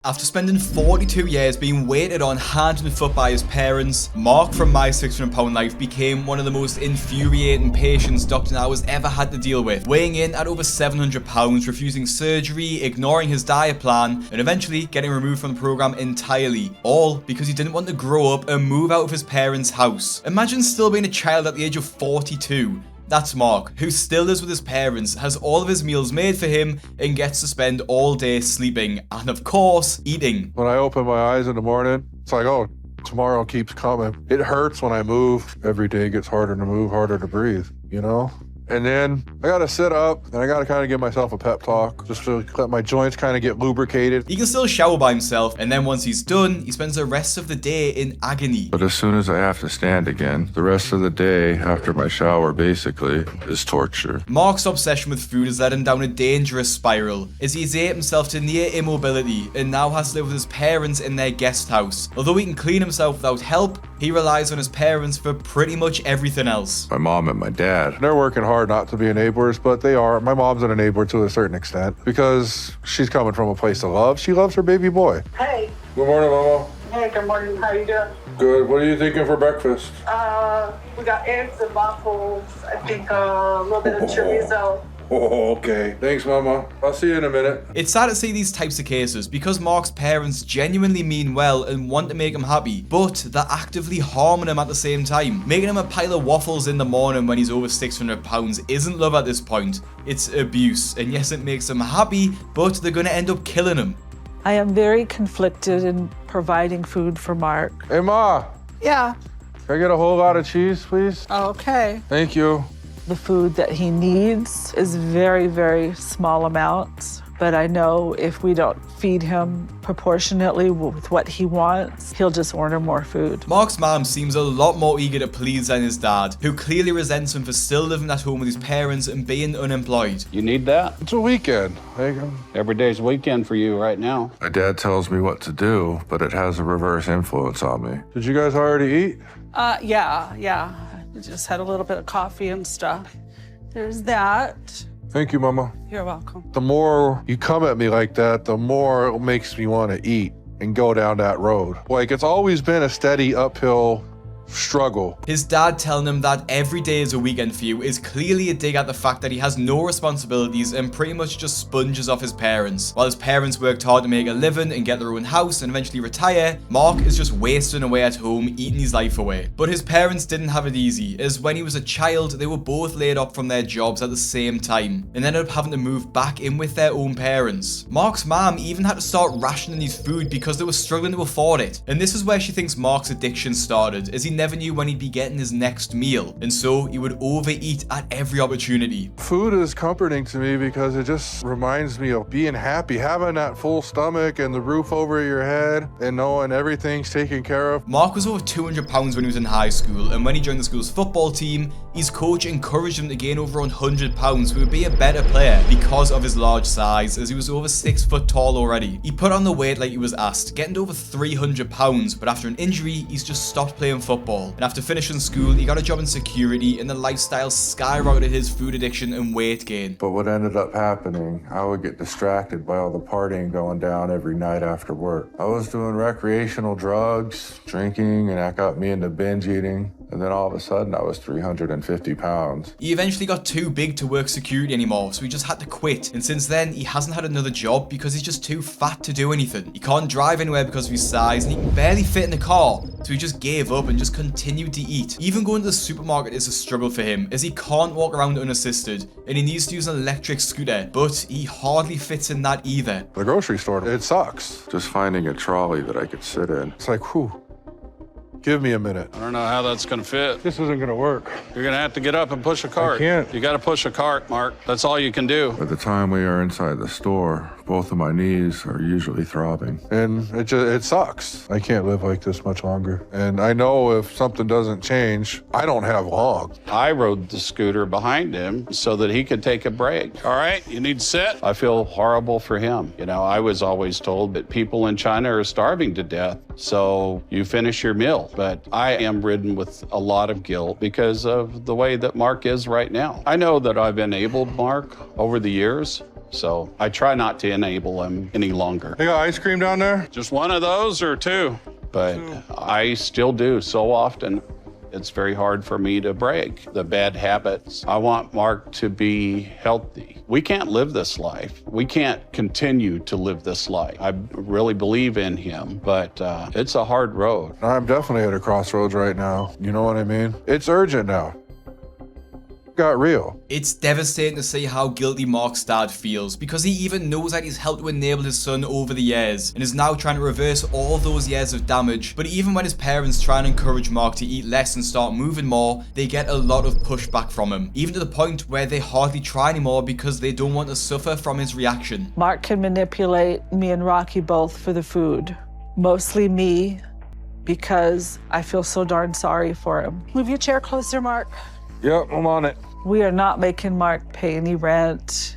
After spending 42 years being waited on hand and foot by his parents, Mark from My 600 Pound Life became one of the most infuriating patients Dr. Now has ever had to deal with, weighing in at over 700 pounds, refusing surgery, ignoring his diet plan, and eventually getting removed from the program entirely, all because he didn't want to grow up and move out of his parents' house. Imagine still being a child at the age of 42. That's Mark, who still lives with his parents, has all of his meals made for him, and gets to spend all day sleeping, and of course, eating. When I open my eyes in the morning, it's like, oh, tomorrow keeps coming. It hurts when I move. Every day gets harder to move, harder to breathe, you know? And then I gotta sit up and I gotta kind of give myself a pep talk just to let my joints kind of get lubricated. He can still shower by himself, and then once he's done, he spends the rest of the day in agony. But as soon as I have to stand again, the rest of the day after my shower basically is torture. Mark's obsession with food has led him down a dangerous spiral, as he's ate himself to near immobility and now has to live with his parents in their guest house. Although he can clean himself without help, he relies on his parents for pretty much everything else. My mom and my dad, they're working hard not to be enablers, but they are. My mom's an enabler to a certain extent because she's coming from a place of love. She loves her baby boy. Hey. Good morning, Mama. Hey, good morning. How you doing? Good. What are you thinking for breakfast? We got eggs and waffles. I think a little bit of chorizo. Oh, okay. Thanks, Mama. I'll see you in a minute. It's sad to see these types of cases because Mark's parents genuinely mean well and want to make him happy, but they're actively harming him at the same time. Making him a pile of waffles in the morning when he's over 600 pounds isn't love at this point. It's abuse, and yes, it makes him happy, but they're gonna end up killing him. I am very conflicted in providing food for Mark. Hey, Ma. Yeah. Can I get a whole lot of cheese, please? Okay. Thank you. The food that he needs is very, very small amounts, but I know if we don't feed him proportionately with what he wants, he'll just order more food. Mark's mom seems a lot more eager to please than his dad, who clearly resents him for still living at home with his parents and being unemployed. You need that? It's a weekend. Every day's a weekend for you right now. My dad tells me what to do, but it has a reverse influence on me. Did you guys already eat? Yeah. We just had a little bit of coffee and stuff. There's that. Thank you, Mama. You're welcome. The more you come at me like that, the more it makes me want to eat and go down that road. Like, it's always been a steady uphill struggle. His dad telling him that every day is a weekend for you is clearly a dig at the fact that he has no responsibilities and pretty much just sponges off his parents. While his parents worked hard to make a living and get their own house and eventually retire, Mark is just wasting away at home, eating his life away. But his parents didn't have it easy, as when he was a child, they were both laid off from their jobs at the same time and ended up having to move back in with their own parents. Mark's mom even had to start rationing his food because they were struggling to afford it. And this is where she thinks Mark's addiction started, as he never knew when he'd be getting his next meal, and so he would overeat at every opportunity. Food is comforting to me because it just reminds me of being happy, having that full stomach and the roof over your head and knowing everything's taken care of. Mark was over 200 pounds when he was in high school, and when he joined the school's football team, his coach encouraged him to gain over 100 pounds to be a better player because of his large size, as he was over 6 foot tall already. He put on the weight like he was asked, getting to over 300 pounds, but after an injury, he's just stopped playing football. And after finishing school, he got a job in security, and the lifestyle skyrocketed his food addiction and weight gain. But what ended up happening, I would get distracted by all the partying going down every night after work. I was doing recreational drugs, drinking, and that got me into binge eating. And then all of a sudden, I was 350 pounds. He eventually got too big to work security anymore, so he just had to quit. And since then, he hasn't had another job because he's just too fat to do anything. He can't drive anywhere because of his size, and he can barely fit in the car. So he just gave up and just continued to eat. Even going to the supermarket is a struggle for him, as he can't walk around unassisted, and he needs to use an electric scooter, but he hardly fits in that either. The grocery store, it sucks. Just finding a trolley that I could sit in. It's like, whew. Give me a minute. I don't know how that's gonna fit. This isn't gonna work. You're gonna have to get up and push a cart. I can't. You gotta push a cart, Mark. That's all you can do. By the time we are inside the store, both of my knees are usually throbbing. And it sucks. I can't live like this much longer. And I know if something doesn't change, I don't have long. I rode the scooter behind him so that he could take a break. All right, you need to sit? I feel horrible for him. You know, I was always told that people in China are starving to death, so you finish your meal. But I am ridden with a lot of guilt because of the way that Mark is right now. I know that I've enabled Mark over the years, So I try not to enable him any longer. They got ice cream down there? Just one of those or two? But I still do so often. It's very hard for me to break the bad habits. I want Mark to be healthy. We can't live this life. We can't continue to live this life. I really believe in him, but it's a hard road. I'm definitely at a crossroads right now. You know what I mean? It's urgent now. Got real. It's devastating to see how guilty Mark's dad feels, because he even knows that he's helped to enable his son over the years and is now trying to reverse all those years of damage. But even when his parents try and encourage Mark to eat less and start moving more, they get a lot of pushback from him, even to the point where they hardly try anymore because they don't want to suffer from his reaction. Mark can manipulate me and Rocky both for the food. Mostly me, because I feel so darn sorry for him. Move your chair closer, Mark. Yep, I'm on it. We are not making Mark pay any rent,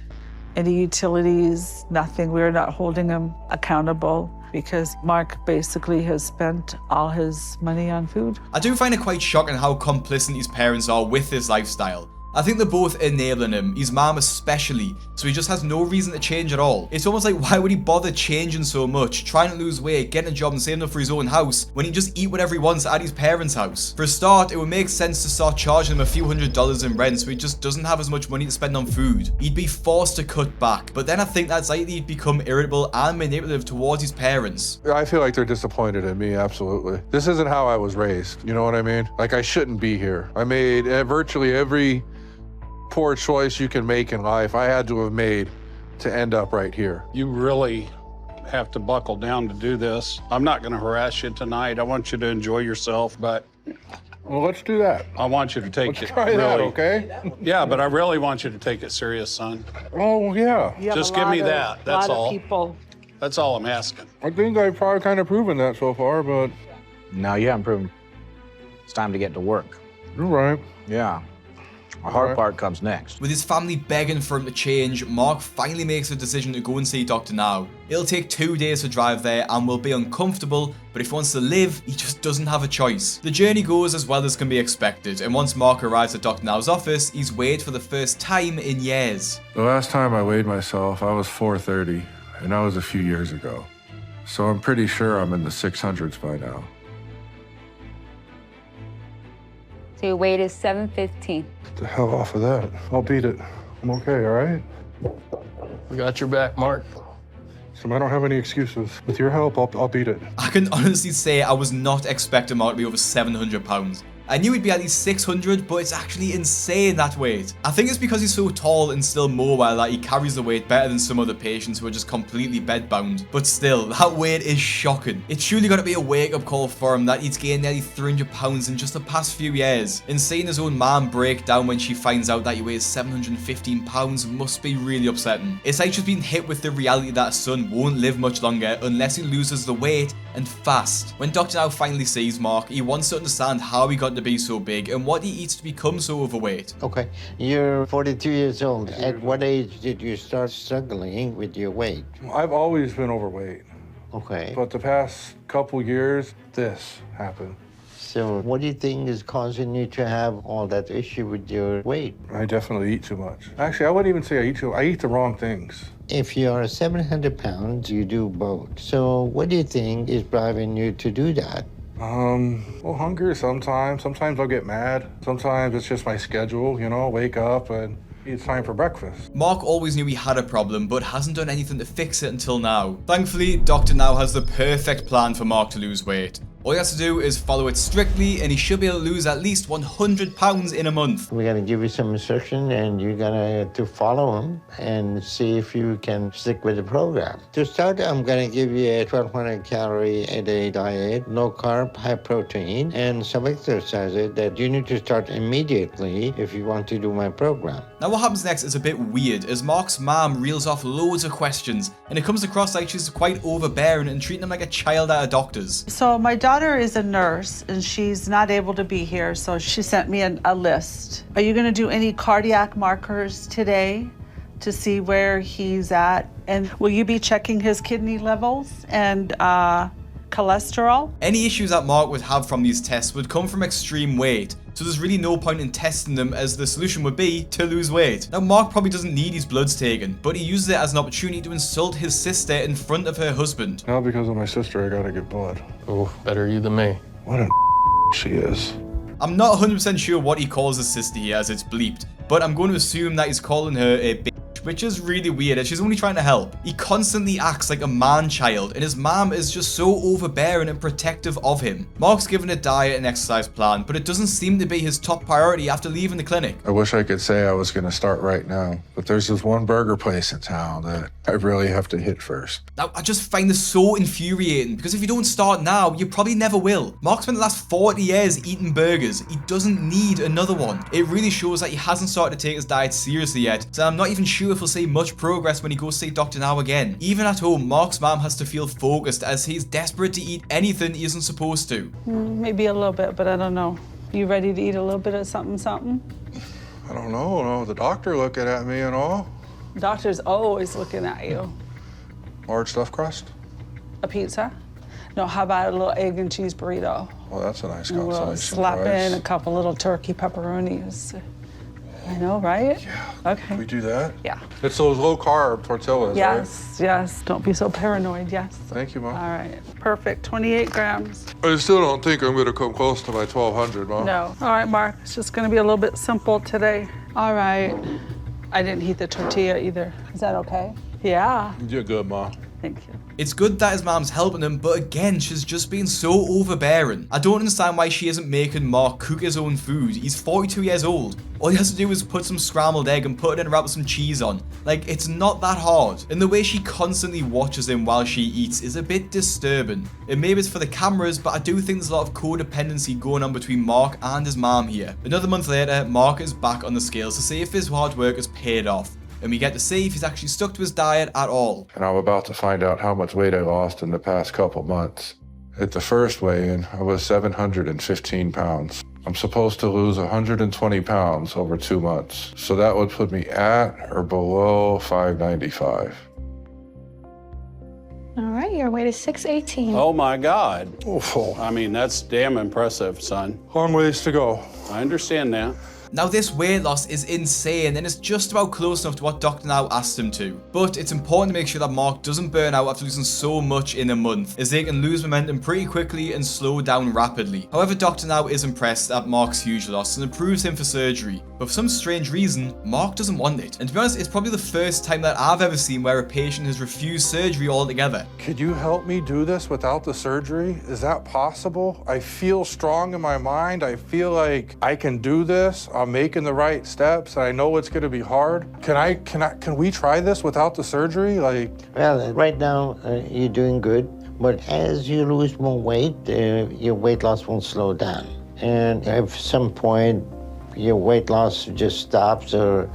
any utilities, nothing. We are not holding him accountable because Mark basically has spent all his money on food. I do find it quite shocking how complicit his parents are with this lifestyle. I think they're both enabling him, his mom especially, so he just has no reason to change at all. It's almost like, why would he bother changing so much, trying to lose weight, getting a job and saving up for his own house, when he just eat whatever he wants at his parents' house? For a start, it would make sense to start charging him a few $100s in rent so he just doesn't have as much money to spend on food. He'd be forced to cut back, but then I think that's likely he'd become irritable and manipulative towards his parents. I feel like they're disappointed in me, absolutely. This isn't how I was raised, you know what I mean? Like, I shouldn't be here. I made virtually every poor choice you can make in life I had to have made to end up right here. You really have to buckle down to do this. I'm not going to harass you tonight. I want you to enjoy yourself, but Well, let's do that. I want you to take Let's it try really. that, okay? Yeah, but I really want you to take it serious, son. Oh, yeah. You have Just a give me lot of- that. That's lot all. of people. That's all I'm asking. I think I've probably kind of proven that so far, but No, you haven't proven. It's time to get to work. you're right. Yeah. The hard Right. part comes next. With his family begging for him to change, Mark finally makes a decision to go and see Dr. Now. It'll take 2 days to drive there and will be uncomfortable, but if he wants to live, he just doesn't have a choice. The journey goes as well as can be expected, and once Mark arrives at Dr. Now's office, he's weighed for the first time in years. The last time I weighed myself, I was 430, and that was a few years ago. So I'm pretty sure I'm in the 600s by now. So your weight is 715. Get the hell off of that. I'll beat it. I'm okay, all right? We got your back, Mark. So I don't have any excuses. With your help, I'll beat it. I can honestly say I was not expecting Mark to be over 700 pounds. I knew he'd be at least 600, but it's actually insane, that weight. I think it's because he's so tall and still mobile that he carries the weight better than some other patients who are just completely bedbound. But still, that weight is shocking. It's surely got to be a wake-up call for him that he's gained nearly 300 pounds in just the past few years. And seeing his own mom break down when she finds out that he weighs 715 pounds must be really upsetting. It's like she's been hit with the reality that her son won't live much longer unless he loses the weight, and fast. When Dr. Now finally sees Mark, he wants to understand how he got to be so big and what he eats to become so overweight. Okay, you're 42 years old. At what age did you start struggling with your weight? I've always been overweight, Okay, but the past couple years, this happened. so what do you think is causing you to have all that issue with your weight? I definitely eat too much. Actually, I wouldn't even say I eat too much. I eat the wrong things. If you are 700 pounds, you do both. So what do you think is driving you to do that? Well, hunger sometimes. Sometimes I'll get mad. Sometimes it's just my schedule, you know, wake up and it's time for breakfast. Mark always knew he had a problem, but hasn't done anything to fix it until now. Thankfully, Dr. Now has the perfect plan for Mark to lose weight. All he has to do is follow it strictly, and he should be able to lose at least 100 pounds in a month. We're gonna give you some instruction and you're gonna to follow them and see if you can stick with the program. To start, I'm gonna give you a 1,200 calorie a day diet, low carb, high protein, and some exercises that you need to start immediately if you want to do my program. Now what happens next is a bit weird, as Mark's mom reels off loads of questions, and it comes across like she's quite overbearing and treating him like a child at a doctor's. So my daughter is a nurse and she's not able to be here, so she sent me a list. Are you going to do any cardiac markers today to see where he's at? And will you be checking his kidney levels and cholesterol? Any issues that Mark would have from these tests would come from extreme weight, so there's really no point in testing them, as the solution would be to lose weight. Now Mark probably doesn't need his bloods taken, but he uses it as an opportunity to insult his sister in front of her husband. Now because of my sister, I gotta get blood. Oh, better you than me. What a she is. I'm not 100% sure what he calls his sister here, as it's bleeped, but I'm going to assume that he's calling her a bitch, which is really weird as she's only trying to help. He constantly acts like a man-child, and his mom is just so overbearing and protective of him. Mark's given a diet and exercise plan, but it doesn't seem to be his top priority after leaving the clinic. I wish I could say I was gonna start right now, but there's this one burger place in town that I really have to hit first. Now, I just find this so infuriating, because if you don't start now, you probably never will. Mark spent the last 40 years eating burgers. He doesn't need another one. It really shows that he hasn't started to take his diet seriously yet, so I'm not even sure if we'll see much progress when he goes to see Dr. Now again. Even at home, Mark's mom has to feel focused as he's desperate to eat anything he isn't supposed to. Maybe a little bit, but I don't know. You ready to eat a little bit of something? I don't know, no, the doctor looking at me and all. Doctor's always looking at you. Large stuffed crust? A pizza? No, how about a little egg and cheese burrito? Well, that's a nice And we'll consolation slap price. in a couple little turkey pepperonis. I know, right? Yeah. Okay. We do that? Yeah. It's those low carb tortillas, right? Yes, yes. Don't be so paranoid, yes. Thank you, Mom. All right. Perfect. 28 grams. I still don't think I'm gonna come close to my 1,200, Mom. No. All right, Mark. It's just going to be a little bit simple today. All right. I didn't heat the tortilla either. Is that okay? Yeah. You're good, Mom. Thank you. It's good that his mom's helping him, but again, she's just being so overbearing. I don't understand why she isn't making Mark cook his own food. He's 42 years old. All he has to do is put some scrambled egg and put it in a wrap with some cheese on. Like, it's not that hard. And the way she constantly watches him while she eats is a bit disturbing. And maybe it's for the cameras, but I do think there's a lot of codependency going on between Mark and his mom here. Another month later, Mark is back on the scales to see if his hard work has paid off, and we get to see if he's actually stuck to his diet at all. And I'm about to find out how much weight I lost in the past couple months. At the first weigh-in, I was 715 pounds. I'm supposed to lose 120 pounds over 2 months. So that would put me at or below 595. All right, your weight is 618. Oh my God. Oh, I mean, that's damn impressive, son. long ways to go. I understand that. Now this weight loss is insane and it's just about close enough to what Dr. Now asked him to. But it's important to make sure that Mark doesn't burn out after losing so much in a month, as they can lose momentum pretty quickly and slow down rapidly. However, Dr. Now is impressed at Mark's huge loss and approves him for surgery. But for some strange reason, Mark doesn't want it. And to be honest, it's probably the first time that I've ever seen where a patient has refused surgery altogether. Could you help me do this without the surgery? Is that possible? I feel strong in my mind. I feel like I can do this. I'm making the right steps. I know it's going to be hard. Can we try this without the surgery? Well, right now, you're doing good. But as you lose more weight, your weight loss won't slow down. And if some point your weight loss just stops or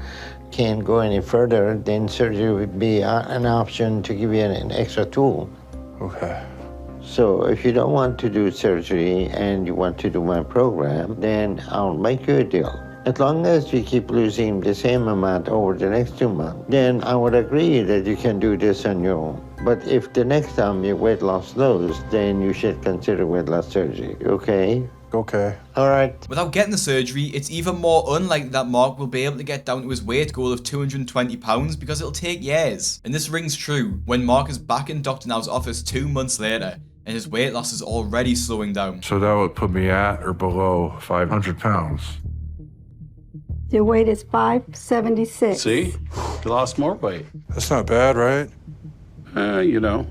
can't go any further, then surgery would be an option to give you an extra tool. Okay. So if you don't want to do surgery and you want to do my program, then I'll make you a deal. As long as you keep losing the same amount over the next 2 months, then I would agree that you can do this on your own. But if the next time your weight loss slows, then you should consider weight loss surgery, okay? Okay. All right. Without getting the surgery, it's even more unlikely that Mark will be able to get down to his weight goal of 220 pounds because it'll take years. And this rings true when Mark is back in Dr. Now's office 2 months later, and his weight loss is already slowing down. So that would put me at or below 500 pounds. Your weight is 576. See? You lost more weight. That's not bad, right? You know.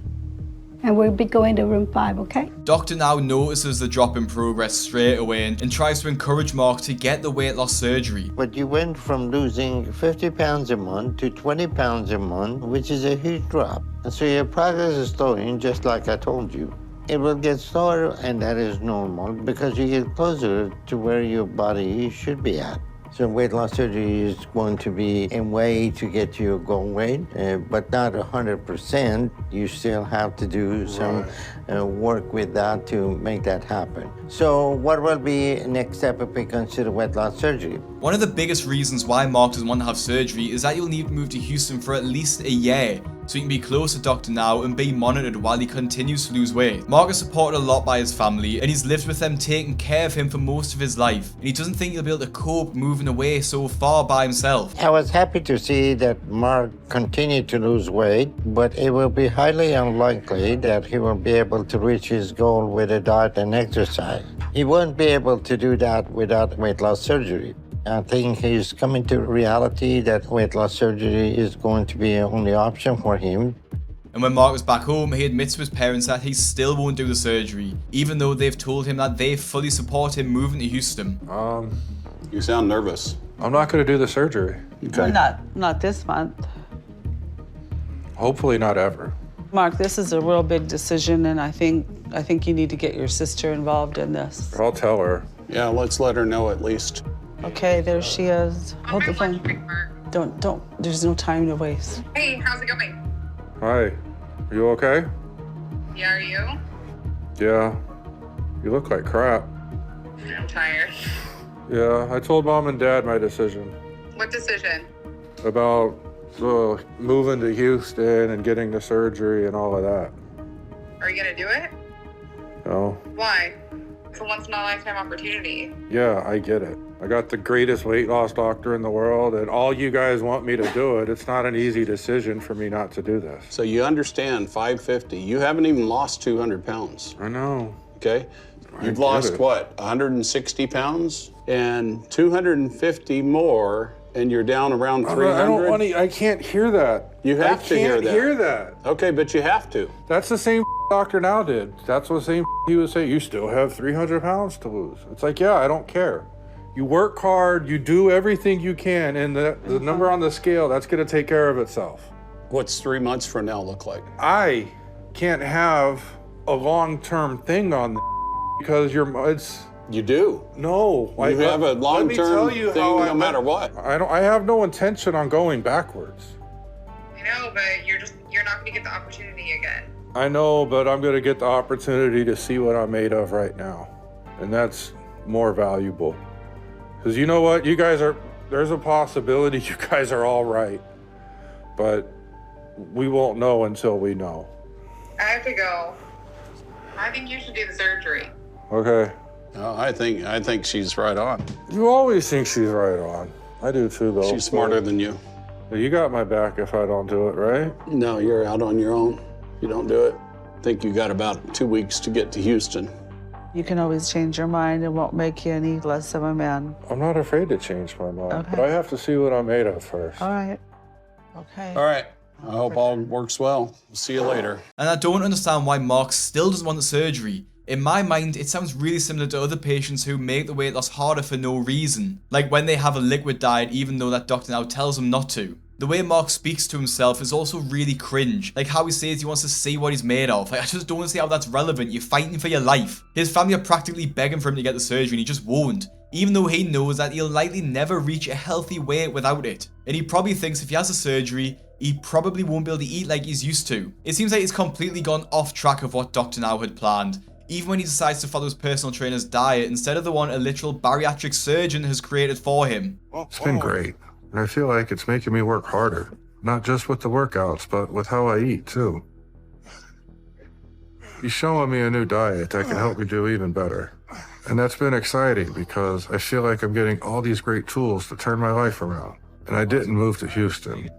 And we'll be going to room 5, okay? Dr. Now notices the drop in progress straight away and tries to encourage Mark to get the weight loss surgery. But you went from losing 50 pounds a month to 20 pounds a month, which is a huge drop. And so your progress is slowing, just like I told you. It will get slower, and that is normal because you get closer to where your body should be at. So weight loss surgery is going to be a way to get to your goal weight, but not 100%. You still have to do some work with that to make that happen. So what will be next step if we consider weight loss surgery? One of the biggest reasons why Mark doesn't want to have surgery is that you'll need to move to Houston for at least a year. so he can be close to Dr. Now and be monitored while he continues to lose weight. Mark is supported a lot by his family, and he's lived with them taking care of him for most of his life, and he doesn't think he'll be able to cope moving away so far by himself. I was happy to see that Mark continued to lose weight, but it will be highly unlikely that he will be able to reach his goal with a diet and exercise. He won't be able to do that without weight loss surgery. I think he's coming to reality that weight loss surgery is going to be the only option for him. And when Mark was back home, he admits to his parents that he still won't do the surgery, even though they've told him that they fully support him moving to Houston. You sound nervous. I'm not going to do the surgery. Okay. Not this month. Hopefully not ever. Mark, this is a real big decision, and I think you need to get your sister involved in this. I'll tell her. Yeah, let's let her know at least. Okay, there she is. Hold the phone. Don't. There's no time to waste. Hey, how's it going? Hi. Are you okay? Yeah, are you? Yeah. You look like crap. I'm tired. Yeah, I told Mom and Dad my decision What decision? about moving to Houston and getting the surgery and all of that. Are you gonna do it? No. Why? It's a once in a lifetime opportunity. Yeah, I get it. I got the greatest weight loss doctor in the world, and all you guys want me to do it. It's not an easy decision for me not to do this. So you understand 550. You haven't even lost 200 pounds. I know. Okay? You've get lost it. what? 160 pounds? And 250 more, and you're down around 300? I don't want to. I can't hear that. You have to hear that. I can't hear that. Okay, but you have to. That's the same Dr. Now did. That's what same he would say. You still have 300 pounds to lose. It's like, yeah, I don't care. You work hard, you do everything you can, and the number on the scale, that's going to take care of itself. What's 3 months from now look like? I can't have a long-term thing on because it's... You do. No. You have a long-term thing no matter what. I have no intention on going backwards. I know, but you're not gonna get the opportunity again. I know, but I'm going to get the opportunity to see what I'm made of right now. And that's more valuable. Because you know what? There's a possibility you guys are all right. But we won't know until we know. I have to go. I think you should do the surgery. Okay. No, I think she's right on. You always think she's right on. I do too, though. She's smarter than you. You got my back if I don't do it, right? No, you're out on your own. You don't do it. I think you got about 2 weeks to get to Houston. You can always change your mind. It won't make you any less of a man. I'm not afraid to change my mind, Okay. but I have to see what I'm made of first. All right. Okay. All right. I hope all works well. We'll see you later. And I don't understand why Mark still doesn't want the surgery. In my mind, it sounds really similar to other patients who make the weight loss harder for no reason. Like when they have a liquid diet even though that doctor now tells them not to. The way Mark speaks to himself is also really cringe. Like how he says he wants to see what he's made of. Like I just don't see how that's relevant. You're fighting for your life. His family are practically begging for him to get the surgery and he just won't. Even though he knows that he'll likely never reach a healthy weight without it. And he probably thinks if he has a surgery, he probably won't be able to eat like he's used to. It seems like he's completely gone off track of what Dr. Now had planned. Even when he decides to follow his personal trainer's diet instead of the one a literal bariatric surgeon has created for him. It's been great. And I feel like it's making me work harder. Not just with the workouts, but with how I eat, too. He's showing me a new diet that can help me do even better. And that's been exciting because I feel like I'm getting all these great tools to turn my life around. And I didn't move to Houston.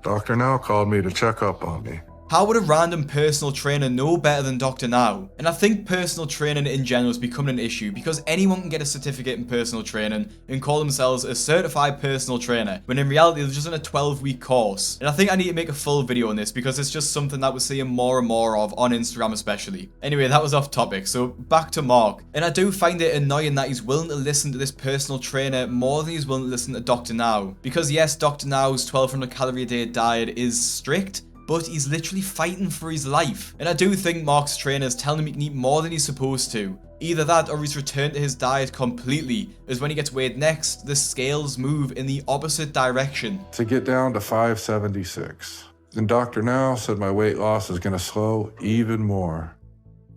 Dr. Now called me to check up on me. How would a random personal trainer know better than Dr. Now? And I think personal training in general is becoming an issue because anyone can get a certificate in personal training and call themselves a certified personal trainer, when in reality they're just on a 12-week course. And I think I need to make a full video on this because it's just something that we're seeing more and more of on Instagram especially. Anyway, that was off topic, so back to Mark. And I do find it annoying that he's willing to listen to this personal trainer more than he's willing to listen to Dr. Now. Because yes, Dr. Now's 1200 calorie a day diet is strict, but he's literally fighting for his life. And I do think Mark's trainer is telling him he can eat more than he's supposed to. Either that or he's returned to his diet completely, as when he gets weighed next, the scales move in the opposite direction. To get down to 576. And Dr. Now said my weight loss is gonna slow even more.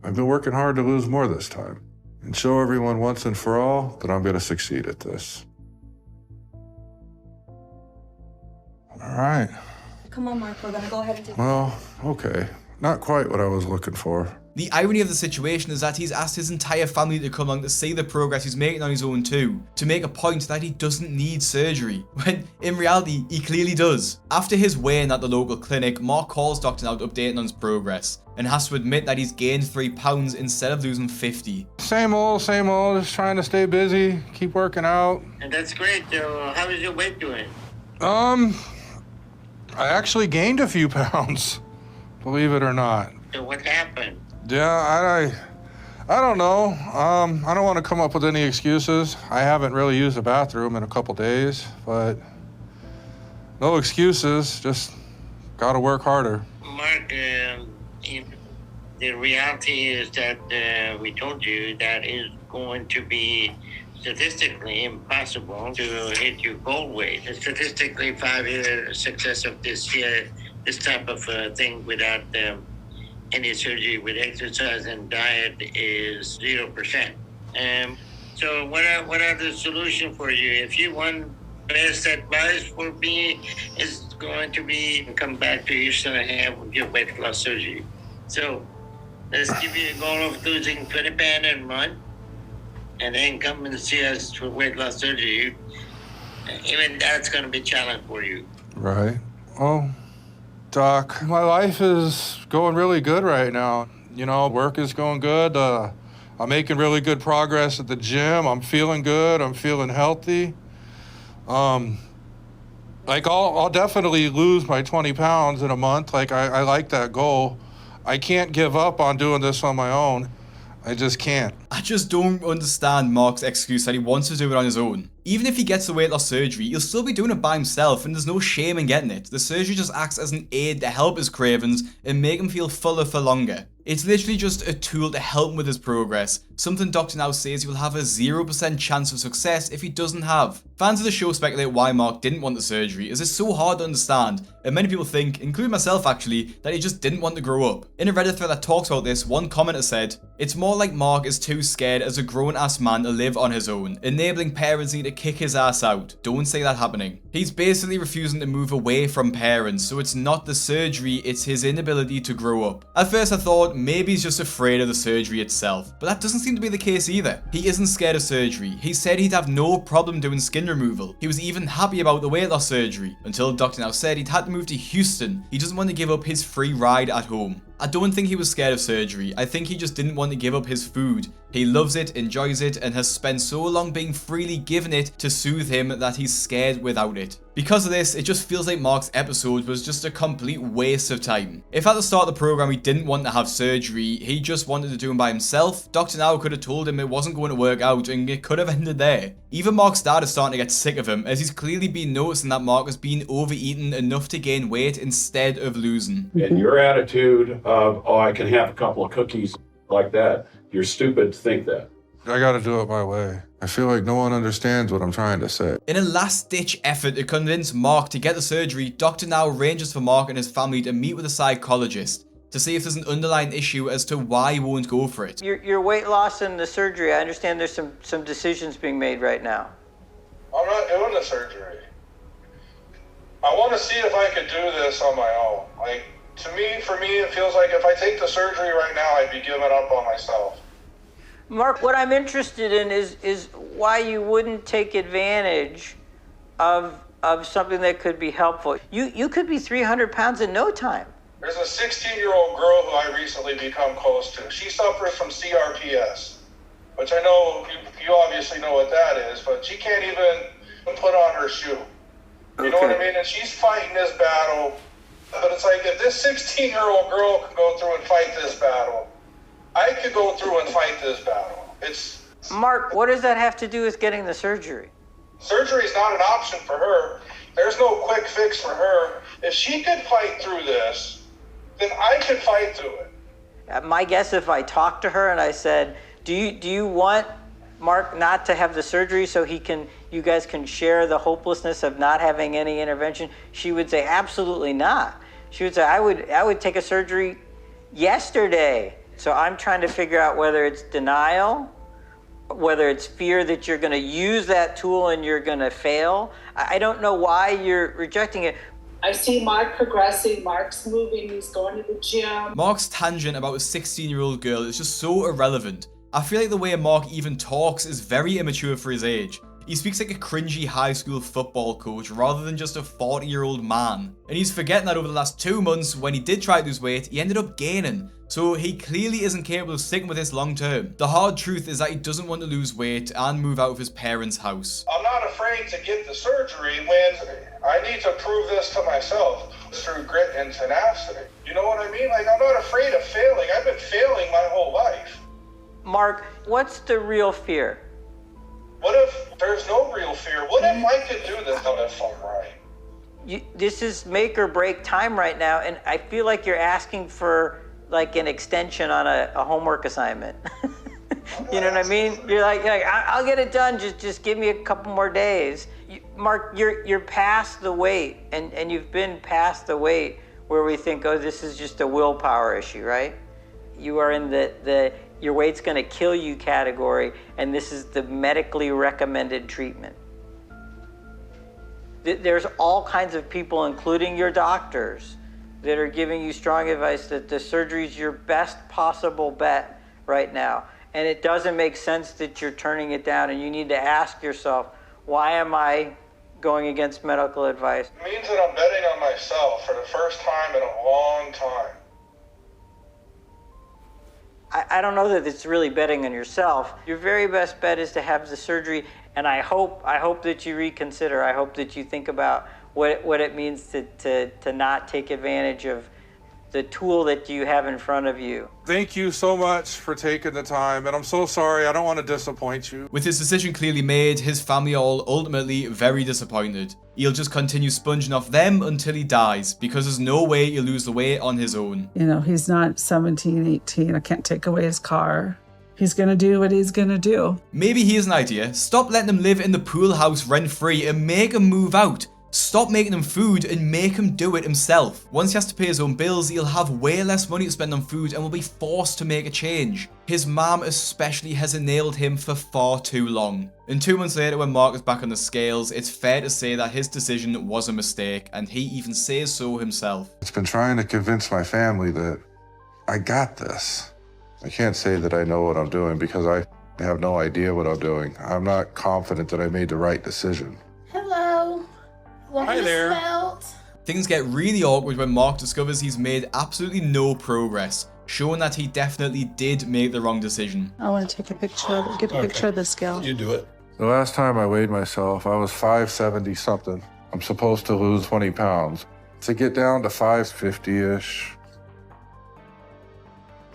I've been working hard to lose more this time. And show everyone once and for all that I'm gonna succeed at this. All right. Come on, Mark, we're gonna go ahead and do Well, okay. Not quite what I was looking for. The irony of the situation is that he's asked his entire family to come along to see the progress he's making on his own too, to make a point that he doesn't need surgery, when in reality he clearly does. After his weigh-in at the local clinic, Mark calls Dr. Now updating on his progress, and has to admit that he's gained 3 pounds instead of losing 50. Same old, just trying to stay busy, keep working out. And that's great. How is your weight doing? I actually gained a few pounds, believe it or not. So what happened? Yeah, I don't know. I don't want to come up with any excuses. I haven't really used the bathroom in a couple days, but no excuses, just gotta work harder. Mark, the reality is that we told you that is going to be statistically impossible to hit your goal weight. And statistically, 5-year success of this type of thing without any surgery with exercise and diet is 0%. So what are the solution for you? If you want best advice for me is going to be come back to Houston and have your weight loss surgery. So let's give you a goal of losing 20 pounds a month and then come and see us for weight loss surgery. Even that's going to be a challenge for you. Right. Oh, Doc, my life is going really good right now. You know, work is going good. I'm making really good progress at the gym. I'm feeling good. I'm feeling healthy. Like I'll definitely lose my 20 pounds in a month. Like I like that goal. I can't give up on doing this on my own. I just can't. I just don't understand Mark's excuse that he wants to do it on his own. Even if he gets the weight loss surgery, he'll still be doing it by himself and there's no shame in getting it. The surgery just acts as an aid to help his cravings and make him feel fuller for longer. It's literally just a tool to help him with his progress, something Dr. Now says he will have a 0% chance of success if he doesn't have. Fans of the show speculate why Mark didn't want the surgery, as it's so hard to understand, and many people think, including myself actually, that he just didn't want to grow up. In a Reddit thread that talks about this, one commenter said, "It's more like Mark is too scared as a grown-ass man to live on his own, enabling parents need to kick his ass out. Don't see that happening." He's basically refusing to move away from parents, so it's not the surgery, it's his inability to grow up. At first I thought maybe he's just afraid of the surgery itself, but that doesn't seem to be the case either. He isn't scared of surgery. He said he'd have no problem doing skin removal. He was even happy about the weight loss surgery, until Dr. Now said he'd had to move to Houston. He doesn't want to give up his free ride at home. I don't think he was scared of surgery. I think he just didn't want to give up his food. He loves it, enjoys it, and has spent so long being freely given it to soothe him that he's scared without it. Because of this, it just feels like Mark's episode was just a complete waste of time. If at the start of the program he didn't want to have surgery, he just wanted to do it by himself, Dr. Now could have told him it wasn't going to work out and it could have ended there. Even Mark's dad is starting to get sick of him, as he's clearly been noticing that Mark has been overeating enough to gain weight instead of losing. And your attitude of, oh, I can have a couple of cookies like that, you're stupid to think that. I gotta do it my way. I feel like no one understands what I'm trying to say. In a last-ditch effort to convince Mark to get the surgery, Dr. Now arranges for Mark and his family to meet with a psychologist to see if there's an underlying issue as to why he won't go for it. Your weight loss and the surgery, I understand there's some decisions being made right now. I'm not doing the surgery. I want to see if I could do this on my own. Like, for me, it feels like if I take the surgery right now, I'd be giving up on myself. Mark, what I'm interested in is why you wouldn't take advantage of something that could be helpful. You could be 300 pounds in no time. There's a 16-year-old girl who I recently become close to. She suffers from CRPS, which I know you obviously know what that is, but she can't even put on her shoe. You know what I mean? And she's fighting this battle. But it's like, if this 16-year-old girl can go through and fight this battle, I could go through and fight this battle. Mark, what does that have to do with getting the surgery? Surgery is not an option for her. There's no quick fix for her. If she could fight through this, then I could fight through it. My guess, if I talked to her and I said, do you want Mark not to have the surgery so you guys can share the hopelessness of not having any intervention? She would say, absolutely not. She would say, I would take a surgery yesterday. So I'm trying to figure out whether it's denial, whether it's fear that you're going to use that tool and you're going to fail. I don't know why you're rejecting it. I see Mark progressing. Mark's moving. He's going to the gym. Mark's tangent about a 16-year-old girl is just so irrelevant. I feel like the way Mark even talks is very immature for his age. He speaks like a cringy high school football coach rather than just a 40-year-old man. And he's forgetting that over the last 2 months, when he did try to lose weight, he ended up gaining. So he clearly isn't capable of sticking with this long term. The hard truth is that he doesn't want to lose weight and move out of his parents' house. I'm not afraid to get the surgery when I need to prove this to myself through grit and tenacity. You know what I mean? Like, I'm not afraid of failing. I've been failing my whole life. Mark, what's the real fear? What if there's no real fear? What if I could do this if I'm right? This is make or break time right now, and I feel like you're asking for like an extension on a homework assignment. You know what I mean? You're like I'll get it done. Just give me a couple more days. Mark, you're past the weight, and you've been past the weight where we think, oh, this is just a willpower issue, right? You are in the your weight's going to kill you category, and this is the medically recommended treatment. There's all kinds of people, including your doctors, that are giving you strong advice that the surgery is your best possible bet right now. And it doesn't make sense that you're turning it down, and you need to ask yourself, why am I going against medical advice? It means that I'm betting on myself for the first time in a long time. I don't know that it's really betting on yourself. Your very best bet is to have the surgery, and I hope that you reconsider. I hope that you think about what it means to not take advantage of the tool that you have in front of you. Thank you so much for taking the time, and I'm so sorry. I don't want to disappoint you. With his decision clearly made, his family are all ultimately very disappointed. He'll just continue sponging off them until he dies, because there's no way he'll lose the weight on his own. You know, he's not 17, 18. I can't take away his car. He's going to do what he's going to do. Maybe here's an idea. Stop letting him live in the pool house rent-free and make him move out. Stop making him food and make him do it himself. Once he has to pay his own bills, he'll have way less money to spend on food and will be forced to make a change. His mom especially has enabled him for far too long. And 2 months later, when Mark is back on the scales, it's fair to say that his decision was a mistake, and he even says so himself. It's been trying to convince my family that I got this. I can't say that I know what I'm doing because I have no idea what I'm doing. I'm not confident that I made the right decision. Hello. Hi there. Things get really awkward when Mark discovers he's made absolutely no progress, showing that he definitely did make the wrong decision. I want to take a picture of it. Get a picture of the scale. You do it. The last time I weighed myself, I was 570 something. I'm supposed to lose 20 pounds. To get down to 550-ish.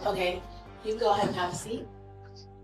Okay, you go ahead and have a seat.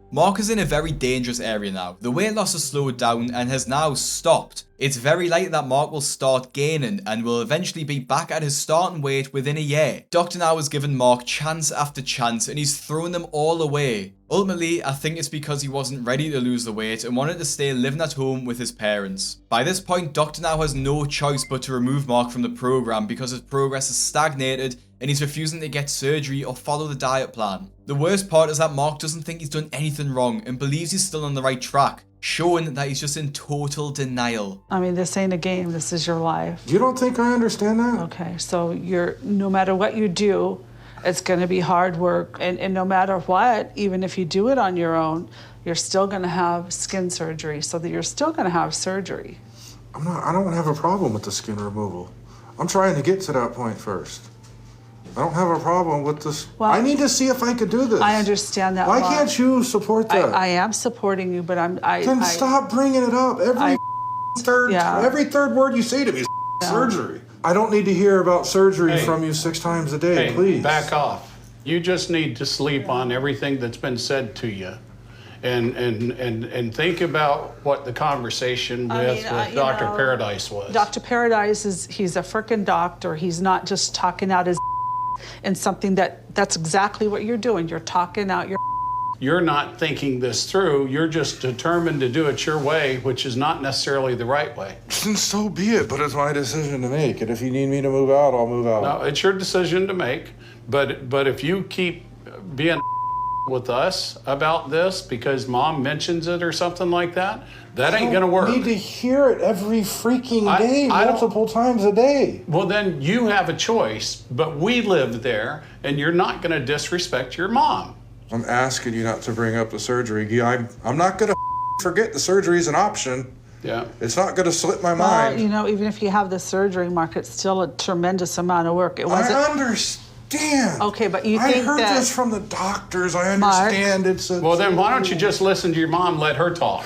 Mark is in a very dangerous area now. The weight loss has slowed down and has now stopped. It's very likely that Mark will start gaining and will eventually be back at his starting weight within a year. Dr. Now has given Mark chance after chance and he's thrown them all away. Ultimately, I think it's because he wasn't ready to lose the weight and wanted to stay living at home with his parents. By this point, Dr. Now has no choice but to remove Mark from the program because his progress has stagnated and he's refusing to get surgery or follow the diet plan. The worst part is that Mark doesn't think he's done anything wrong and believes he's still on the right track, showing that he's just in total denial. I mean, this ain't a game. This is your life. You don't think I understand that? Okay, so no matter what you do, it's going to be hard work. And no matter what, even if you do it on your own, you're still going to have skin surgery, so that you're still going to have surgery. I don't have a problem with the skin removal. I'm trying to get to that point first. I don't have a problem with this. Well, I need to see if I could do this. I understand that. Why can't you support that? I am supporting you, but Then stop bringing it up. Every third word you say to me is surgery. I don't need to hear about surgery from you 6 times a day, please. Back off. You just need to sleep on everything that's been said to you. And think about what the conversation with Dr. Paradise was. Dr. Paradise he's a frickin' doctor. He's not just talking out his and something that's exactly what you're doing. You're talking out your. You're not thinking this through. You're just determined to do it your way, which is not necessarily the right way. So be it, but it's my decision to make. And if you need me to move out, I'll move out. No, it's your decision to make. But if you keep being with us about this because mom mentions it or something like that, that ain't gonna work. I need to hear it every freaking day, I don't- multiple times a day. Well, then you have a choice, but we live there, and you're not gonna disrespect your mom. I'm asking you not to bring up the surgery. I'm not gonna forget the surgery is an option. Yeah. It's not gonna slip my Well, mind. you know, even if you have the surgery, Mark, it's still a tremendous amount of work. It wasn't. I understand. Okay, but you I think heard that this from the doctors. I Mark. understand it's a. Well, then why don't you just listen to your mom, let her talk?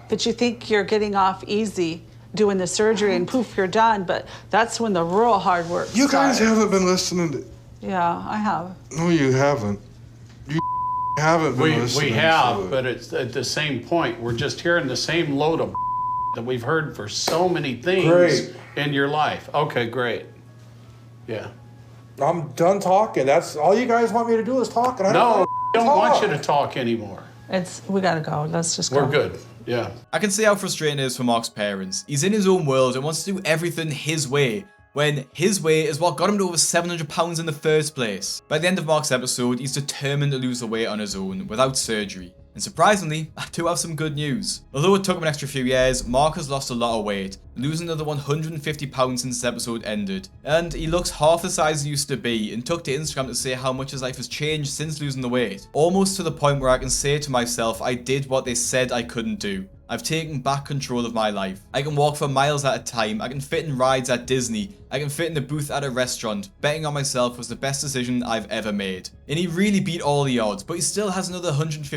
But you think you're getting off easy doing the surgery and poof, you're done. But that's when the real hard work You guys starts. haven't been listening to. Yeah, I have. No, you haven't. You haven't been We listening. have, to it. but it's at the same point. We're just hearing the same load of that we've heard for so many things Great. in your life. Okay, great. Yeah. I'm done talking. That's all you guys want me to do is talk. And I No, don't don't want talk. you to talk anymore. We gotta go. Let's just go. We're good. Yeah. I can see how frustrating it is for Mark's parents. He's in his own world and wants to do everything his way, when his way is what got him to over £700 in the first place. By the end of Mark's episode, he's determined to lose the weight on his own, without surgery. And surprisingly, I do have some good news. Although it took him an extra few years, Mark has lost a lot of weight, losing another £150 since this episode ended. And he looks half the size he used to be, and took to Instagram to say how much his life has changed since losing the weight. Almost to the point where I can say to myself, I did what they said I couldn't do. I've taken back control of my life. I can walk for miles at a time, I can fit in rides at Disney, I can fit in a booth at a restaurant. Betting on myself was the best decision I've ever made. And he really beat all the odds, but he still has another £150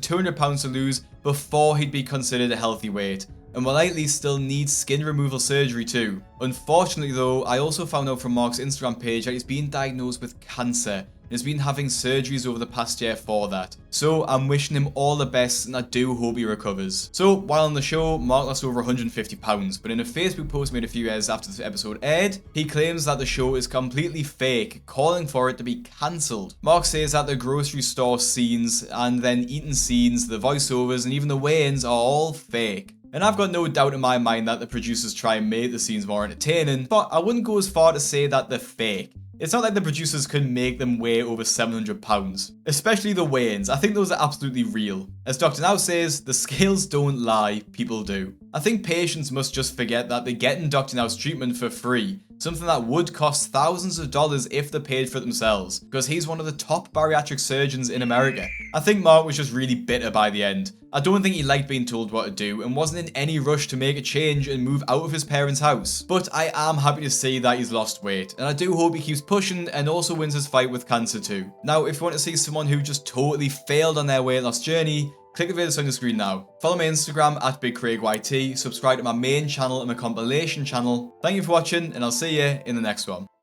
to £200 to lose before he'd be considered a healthy weight. And will likely still need skin removal surgery too. Unfortunately though, I also found out from Mark's Instagram page that he's been diagnosed with cancer and has been having surgeries over the past year for that. So I'm wishing him all the best and I do hope he recovers. So while on the show, Mark lost over £150, but in a Facebook post made a few years after the episode aired, he claims that the show is completely fake, calling for it to be cancelled. Mark says that the grocery store scenes and then eating scenes, the voiceovers and even the weigh-ins are all fake. And I've got no doubt in my mind that the producers try and make the scenes more entertaining, but I wouldn't go as far to say that they're fake. It's not like the producers could make them weigh over £700. Especially the weigh-ins, I think those are absolutely real. As Dr. Now says, the scales don't lie, people do. I think patients must just forget that they're getting Dr. Now's treatment for free, something that would cost thousands of dollars if they paid for it themselves, because he's one of the top bariatric surgeons in America. I think Mark was just really bitter by the end. I don't think he liked being told what to do and wasn't in any rush to make a change and move out of his parents' house. But I am happy to see that he's lost weight, and I do hope he keeps pushing and also wins his fight with cancer too. Now, if you want to see someone who just totally failed on their weight loss journey, click the video that's on the screen now. Follow my Instagram at BigCraigYT, subscribe to my main channel and my compilation channel. Thank you for watching, and I'll see you in the next one.